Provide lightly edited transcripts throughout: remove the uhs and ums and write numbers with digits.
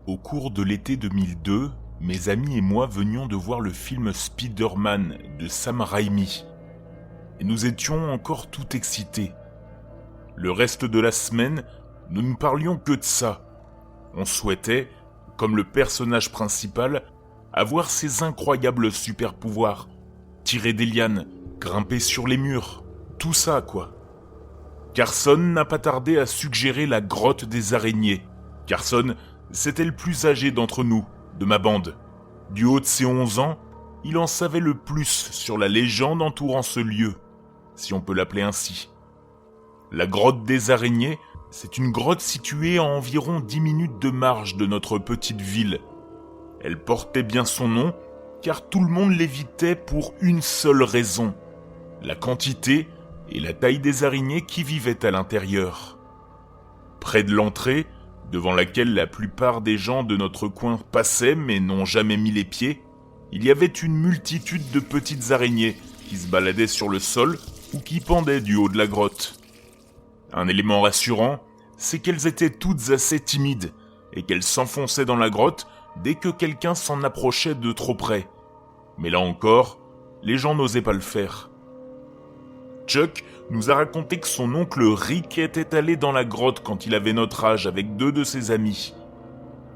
Au cours de l'été 2002, mes amis et moi venions de voir le film Spider-Man de Sam Raimi. Et nous étions encore tout excités. Le reste de la semaine, nous ne parlions que de ça. On souhaitait, comme le personnage principal, avoir ces incroyables super-pouvoirs. Tirer des lianes, grimper sur les murs, tout ça quoi. Carson n'a pas tardé à suggérer la grotte des araignées. Carson, c'était le plus âgé d'entre nous, de ma bande. Du haut de ses 11 ans, il en savait le plus sur la légende entourant ce lieu, si on peut l'appeler ainsi. La grotte des araignées, c'est une grotte située à environ 10 minutes de marche de notre petite ville. Elle portait bien son nom, car tout le monde l'évitait pour une seule raison, la quantité et la taille des araignées qui vivaient à l'intérieur. Près de l'entrée, devant laquelle la plupart des gens de notre coin passaient mais n'ont jamais mis les pieds, il y avait une multitude de petites araignées qui se baladaient sur le sol ou qui pendaient du haut de la grotte. Un élément rassurant, c'est qu'elles étaient toutes assez timides et qu'elles s'enfonçaient dans la grotte dès que quelqu'un s'en approchait de trop près. Mais là encore, les gens n'osaient pas le faire. Chuck nous a raconté que son oncle Rick était allé dans la grotte quand il avait notre âge avec 2 de ses amis.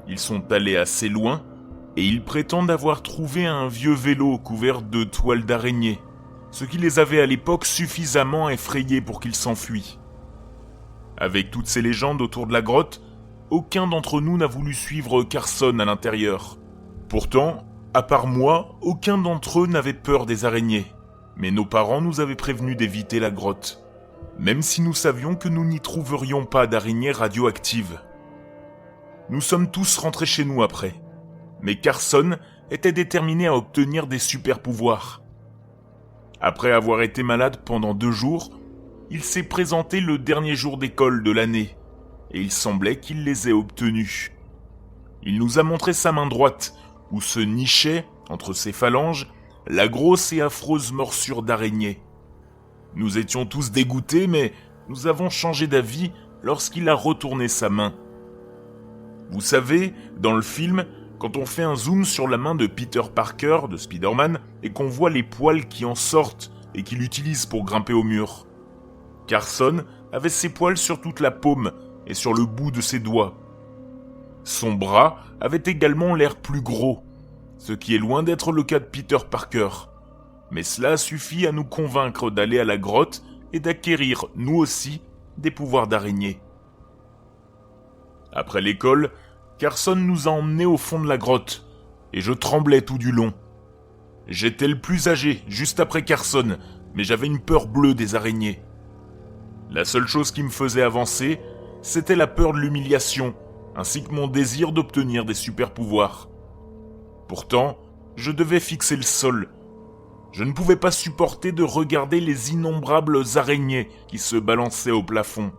Ils sont allés assez loin et ils prétendent avoir trouvé un vieux vélo couvert de toiles d'araignée, ce qui les avait à l'époque suffisamment effrayés pour qu'ils s'enfuient. Avec toutes ces légendes autour de la grotte, aucun d'entre nous n'a voulu suivre Carson à l'intérieur. Pourtant, à part moi, aucun d'entre eux n'avait peur des araignées. Mais nos parents nous avaient prévenus d'éviter la grotte, même si nous savions que nous n'y trouverions pas d'araignées radioactives. Nous sommes tous rentrés chez nous après, mais Carson était déterminé à obtenir des super-pouvoirs. Après avoir été malade pendant 2 jours, il s'est présenté le dernier jour d'école de l'année, et il semblait qu'il les ait obtenus. Il nous a montré sa main droite, où se nichait, entre ses phalanges, la grosse et affreuse morsure d'araignée. Nous étions tous dégoûtés, mais nous avons changé d'avis lorsqu'il a retourné sa main. Vous savez, dans le film, quand on fait un zoom sur la main de Peter Parker, de Spider-Man, et qu'on voit les poils qui en sortent et qu'il utilise pour grimper au mur. Carson avait ses poils sur toute la paume et sur le bout de ses doigts. Son bras avait également l'air plus gros, ce qui est loin d'être le cas de Peter Parker. Mais cela suffit à nous convaincre d'aller à la grotte et d'acquérir, nous aussi, des pouvoirs d'araignée. Après l'école, Carson nous a emmenés au fond de la grotte, et je tremblais tout du long. J'étais le plus âgé, juste après Carson, mais j'avais une peur bleue des araignées. La seule chose qui me faisait avancer, c'était la peur de l'humiliation, ainsi que mon désir d'obtenir des super-pouvoirs. Pourtant, je devais fixer le sol. Je ne pouvais pas supporter de regarder les innombrables araignées qui se balançaient au plafond.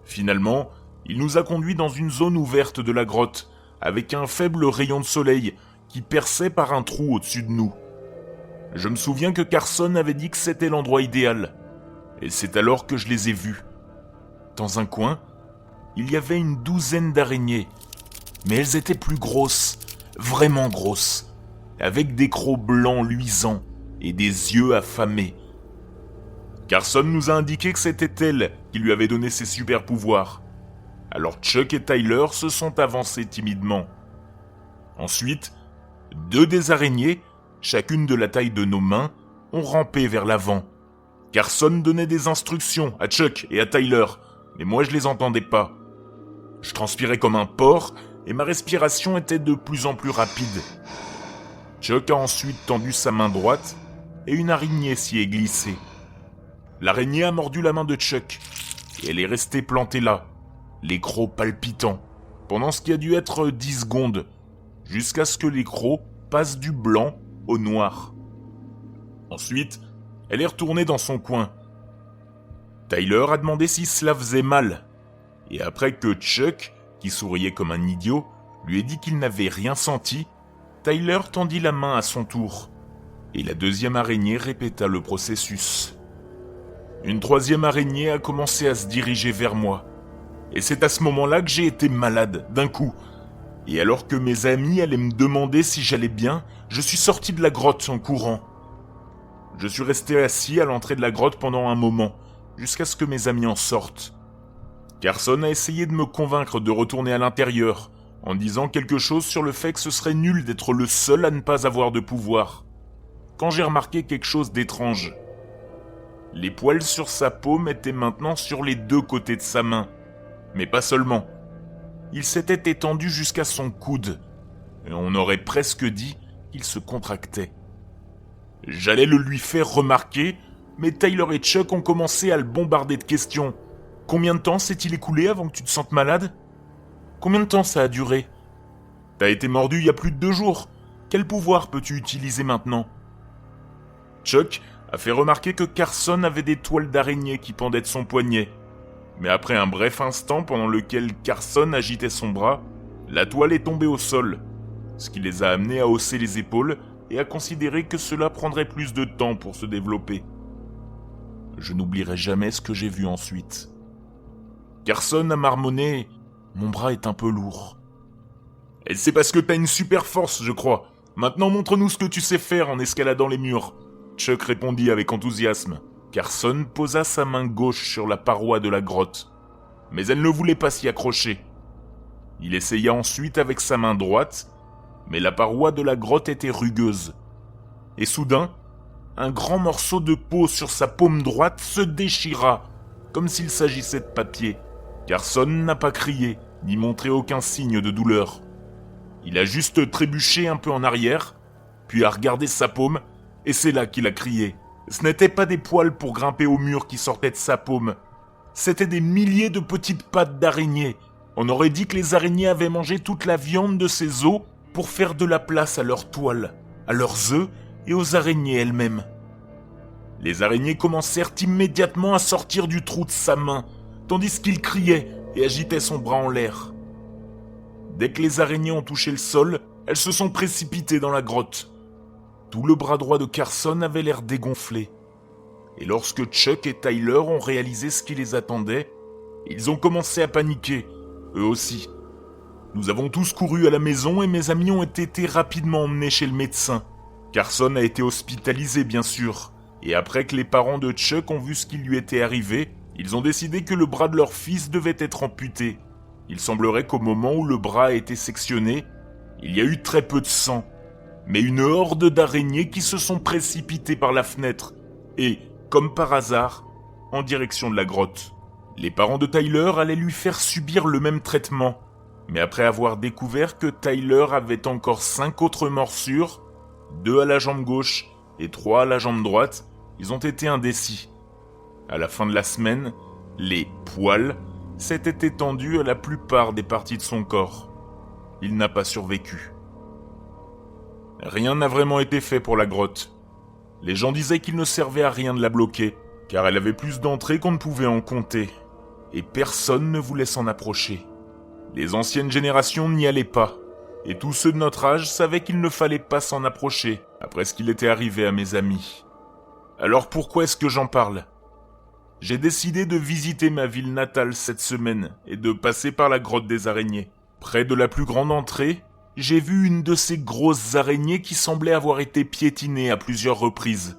Finalement, il nous a conduits dans une zone ouverte de la grotte, avec un faible rayon de soleil qui perçait par un trou au-dessus de nous. Je me souviens que Carson avait dit que c'était l'endroit idéal, et c'est alors que je les ai vus. Dans un coin, il y avait une 12aine d'araignées, mais elles étaient plus grosses, vraiment grosses, avec des crocs blancs luisants et des yeux affamés. Carson nous a indiqué que c'était elle qui lui avait donné ses super pouvoirs. Alors Chuck et Tyler se sont avancés timidement. Ensuite, 2 des araignées, chacune de la taille de nos mains, ont rampé vers l'avant. Carson donnait des instructions à Chuck et à Tyler, mais moi je les entendais pas. Je transpirais comme un porc et ma respiration était de plus en plus rapide. Chuck a ensuite tendu sa main droite et une araignée s'y est glissée. L'araignée a mordu la main de Chuck et elle est restée plantée là, les crocs palpitants, pendant ce qui a dû être 10 secondes, jusqu'à ce que les crocs passent du blanc au noir. Ensuite, elle est retournée dans son coin. Tyler a demandé si cela faisait mal, et après que Chuck, qui souriait comme un idiot, lui ait dit qu'il n'avait rien senti, Tyler tendit la main à son tour, et la 2e araignée répéta le processus. Une 3e araignée a commencé à se diriger vers moi, et c'est à ce moment-là que j'ai été malade, d'un coup. Et alors que mes amis allaient me demander si j'allais bien, je suis sorti de la grotte en courant. Je suis resté assis à l'entrée de la grotte pendant un moment, jusqu'à ce que mes amis en sortent. Carson a essayé de me convaincre de retourner à l'intérieur, en disant quelque chose sur le fait que ce serait nul d'être le seul à ne pas avoir de pouvoir. Quand j'ai remarqué quelque chose d'étrange. Les poils sur sa paume étaient maintenant sur les deux côtés de sa main. Mais pas seulement. Il s'était étendu jusqu'à son coude, et on aurait presque dit qu'il se contractait. J'allais le lui faire remarquer, mais Tyler et Chuck ont commencé à le bombarder de questions. Combien de temps s'est-il écoulé avant que tu te sentes malade ? Combien de temps ça a duré ? T'as été mordu il y a plus de 2 jours. Quel pouvoir peux-tu utiliser maintenant ? Chuck a fait remarquer que Carson avait des toiles d'araignée qui pendaient de son poignet. Mais après un bref instant pendant lequel Carson agitait son bras, la toile est tombée au sol, ce qui les a amenés à hausser les épaules et à considérer que cela prendrait plus de temps pour se développer. Je n'oublierai jamais ce que j'ai vu ensuite. Carson a marmonné « Mon bras est un peu lourd. » « Et c'est parce que t'as une super force, je crois. Maintenant montre-nous ce que tu sais faire en escaladant les murs. » Chuck répondit avec enthousiasme. Carson posa sa main gauche sur la paroi de la grotte, mais elle ne voulait pas s'y accrocher. Il essaya ensuite avec sa main droite, mais la paroi de la grotte était rugueuse. Et soudain, un grand morceau de peau sur sa paume droite se déchira, comme s'il s'agissait de papier. Carson n'a pas crié, ni montré aucun signe de douleur. Il a juste trébuché un peu en arrière, puis a regardé sa paume, et c'est là qu'il a crié. Ce n'étaient pas des poils pour grimper au mur qui sortaient de sa paume. C'étaient des milliers de petites pattes d'araignées. On aurait dit que les araignées avaient mangé toute la viande de ses os pour faire de la place à leurs toiles, à leurs œufs et aux araignées elles-mêmes. Les araignées commencèrent immédiatement à sortir du trou de sa main, tandis qu'il criait et agitait son bras en l'air. Dès que les araignées ont touché le sol, elles se sont précipitées dans la grotte. Tout le bras droit de Carson avait l'air dégonflé. Et lorsque Chuck et Tyler ont réalisé ce qui les attendait, ils ont commencé à paniquer, eux aussi. Nous avons tous couru à la maison et mes amis ont été rapidement emmenés chez le médecin. Carson a été hospitalisé, bien sûr, et après que les parents de Chuck ont vu ce qui lui était arrivé, ils ont décidé que le bras de leur fils devait être amputé. Il semblerait qu'au moment où le bras a été sectionné, il y a eu très peu de sang, mais une horde d'araignées qui se sont précipitées par la fenêtre et, comme par hasard, en direction de la grotte. Les parents de Tyler allaient lui faire subir le même traitement, mais après avoir découvert que Tyler avait encore 5 autres morsures, 2 à la jambe gauche et 3 à la jambe droite, ils ont été indécis. À la fin de la semaine, les poils s'étaient étendus à la plupart des parties de son corps. Il n'a pas survécu. Rien n'a vraiment été fait pour la grotte. Les gens disaient qu'il ne servait à rien de la bloquer, car elle avait plus d'entrées qu'on ne pouvait en compter, et personne ne voulait s'en approcher. Les anciennes générations n'y allaient pas, et tous ceux de notre âge savaient qu'il ne fallait pas s'en approcher, après ce qu'il était arrivé à mes amis. Alors pourquoi est-ce que j'en parle ? J'ai décidé de visiter ma ville natale cette semaine, et de passer par la grotte des araignées. Près de la plus grande entrée, j'ai vu une de ces grosses araignées qui semblait avoir été piétinée à plusieurs reprises.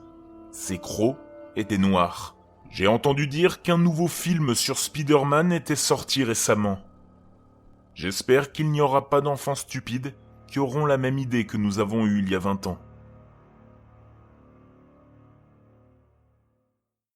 Ses crocs étaient noirs. J'ai entendu dire qu'un nouveau film sur Spider-Man était sorti récemment. J'espère qu'il n'y aura pas d'enfants stupides qui auront la même idée que nous avons eue il y a 20 ans.